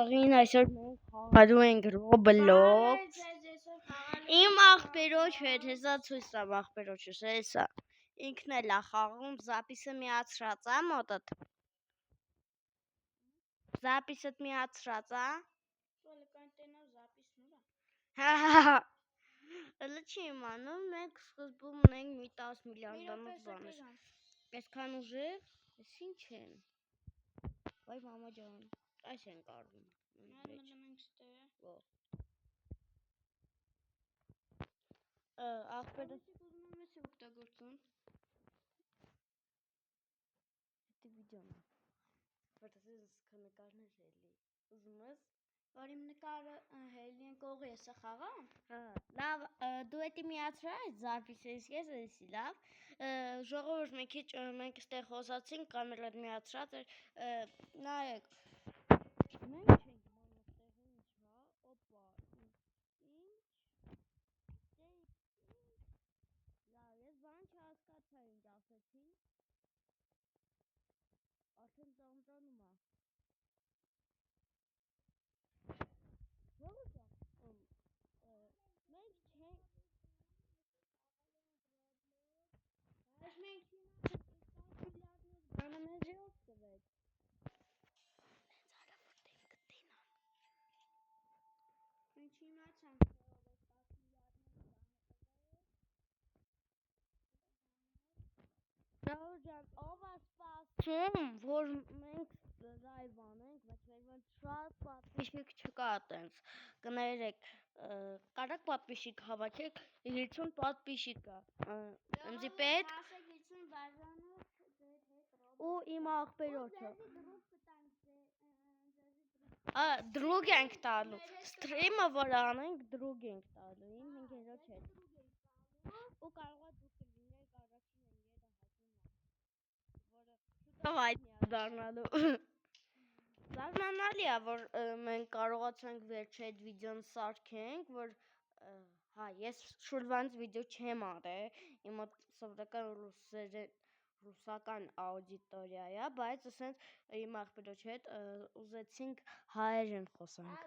Աղին այսօր մենք խաղալու ենք Roblox։ Իմ աղբերոջ հետ, հեսա ցույց տամ աղբերոջս, հեսա։ Ինքն էլ է խաղում, զապիսը միացրած է մոտդ։ Զապիսըդ միացրած է։ Հա։ Հələ չի իմանում, մենք սկզբում ունենք մի 10 միլիարդանոց բաներ։ Այսքան ուժեղ, ես ինչ են։ Վայ մամա ջան, այս ենք արվում։ Աղբերը ուզում ես օգտագործում։ Դե վիդեոն է։ Որտեսես նկարներ հելի։ Ուզում ես, որ իմ նկարը հելի են կողի ես խաղամ։ Լավ, դու էդի միացրա այդ զարպիսես ես էսի լավ։ Ժողովուրդ մի քիչ մենք այստեղ խոսացինք, կամերան միացրած էր, նայեք։ Մենք չենք ման այստեղ ինչ, հա, օպա։ Ինչ։ Լավ, ես բան չհասկացա ինչ ասեցի։ Արդեն ծանոթանում է։ Ո՞ր ջան։ Մենք չենք։ Այս մենք բանը մեզ յոս կվեք։ Հենց արա որտեղ կտենան։ Մենք չիմացանք, Ժողովուրդ ջան, ով է սպասում, որ մենք լայվ անենք, բայց մեր շատ պատվիշիկ չկա տենց, կներեք, կարակ պատվիշիկ հավաքեք, 50 պատվիշիկ կա, ընձի պետք, ու իմ աղբերոջը, դրուգ ենք տալու, ստրիմը որ անենք, դրուգ ենք տալու, իմ հինգերոջ հետ, ու կարող է դուք լինեք առաջին շուտով հայտնի է դառնալու։ Զարմանալի է, որ մենք կարողացանք վերջի այդ վիդեոն սարքենք, որ հա, ես շուտվանց վիդեո չեմ արել, իմ մոտ սովորական ռուսական աուդիտորիա է, բայց ասենց իմ աղբերոջ հետ ուզեցինք հայերեն խոսանք։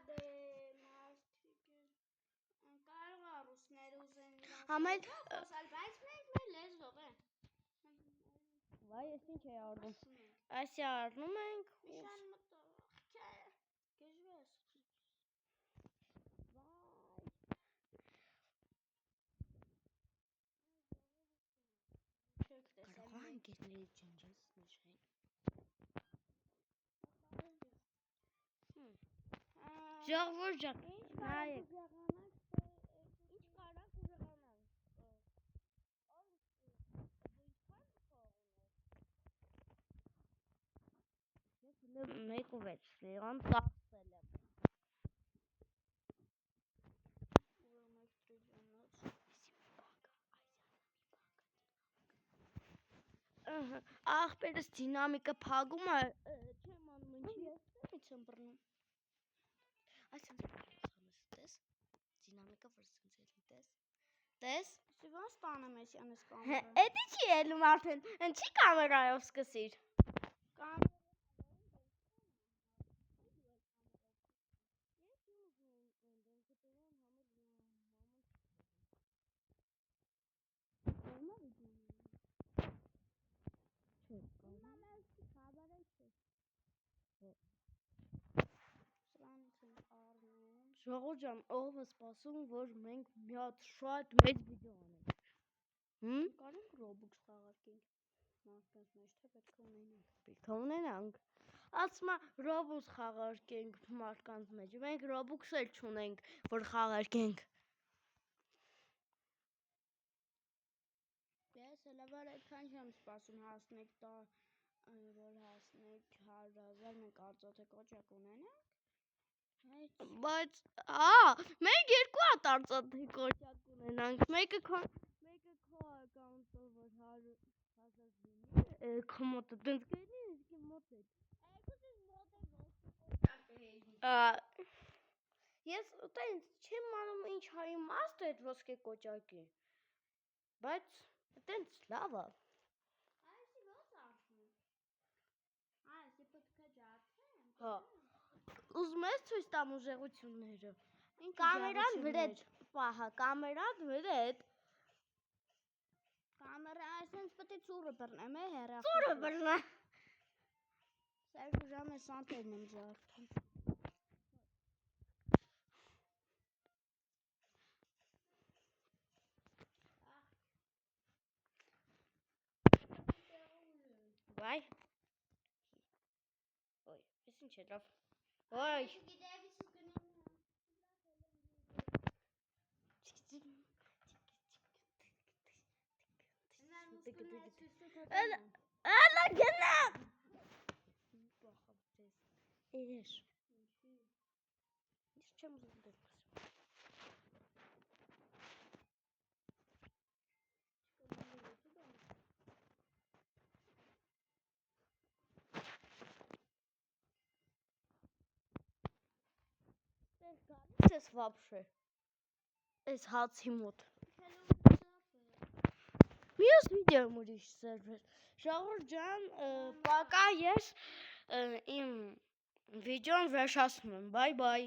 Կարող է ռուսները ուզեն իրանց խոսալ, բայց մենք մեր լեզվով է։ Վայ, ես ինչ էի արնում։ Այսի արնում ենք։ Իշան մտող, գեժվես։ Վայ։ Կարող է ընկերների ջնջես նշենք։ Ժողովուրդ ջան, նայեք։ Ինչ կարակ ուժեղանանք։ Ես հլը 1.6 լիրան ծախսել եմ։ Աղբերս դինամիկը փագում է, չեմ անում ինչի ես տենց եմ բռնում։ Այսինքն տես, դինամիկը որ սենց տես։ Տես։ Ոնց տանեմ ես անես կամերա։ Էդի չի ելում արդեն, ինչի կամերայով սկսիր։ Ժողովուրդ ջան, ով է սպասում, որ մենք մի հատ շատ մեծ վիդեո անենք։ Կարենք Roblox խաղարկենք։ Մարդկանց մեջ թե պետք է ունենանք։ Պետք է ունենանք։ Ասում է Roblox խաղարկենք մարդկանց մեջ։ Մենք Roblox էլ չունենք, որ խաղարկենք։ Ես հələ որ այդքան չեմ սպասում հասնեք որ հասնեք 100,000 մենք արծաթե կոճակ ունենանք։ Բայց, մենք երկու հատ արծաթե կոճակ ունենանք, մեկը քո ակաունտով որ 100,000 լինի, քո մոտ է տենց կլինի, իսկ մոտ է։ Ես տենց չեմ անում ինչ հա իմաստ է այդ ոսկե կոճակի, բայց տենց լավ է։ Այսի ոնց արվում։ Այսի պետք է ջարդեմ։ Հա։ ուզում ես ցույց տամ ուժեղությունները։ Կամերան վրետ պահա, կամերան վրետ։ Կամերա այսպես պետք է ծուրը բռնեմ, հեռախոս։ Ծուրը բռնա։ Սերգու ժամը սանտերն եմ ջարդում։ Վայ։ Ոյ, ես ինչ եղավ։ Ոյ։ Ալա գնա։ Էш։ Ես չեմ ուզում դեպս։ Ես вообще։ Այս հացի մոտ։ Մյուս վիդեոյում ուրիշ սերվեր։ Շահուր ջան, պակա ես իմ վիդեոն վերջացնում եմ։ Բայ բայ։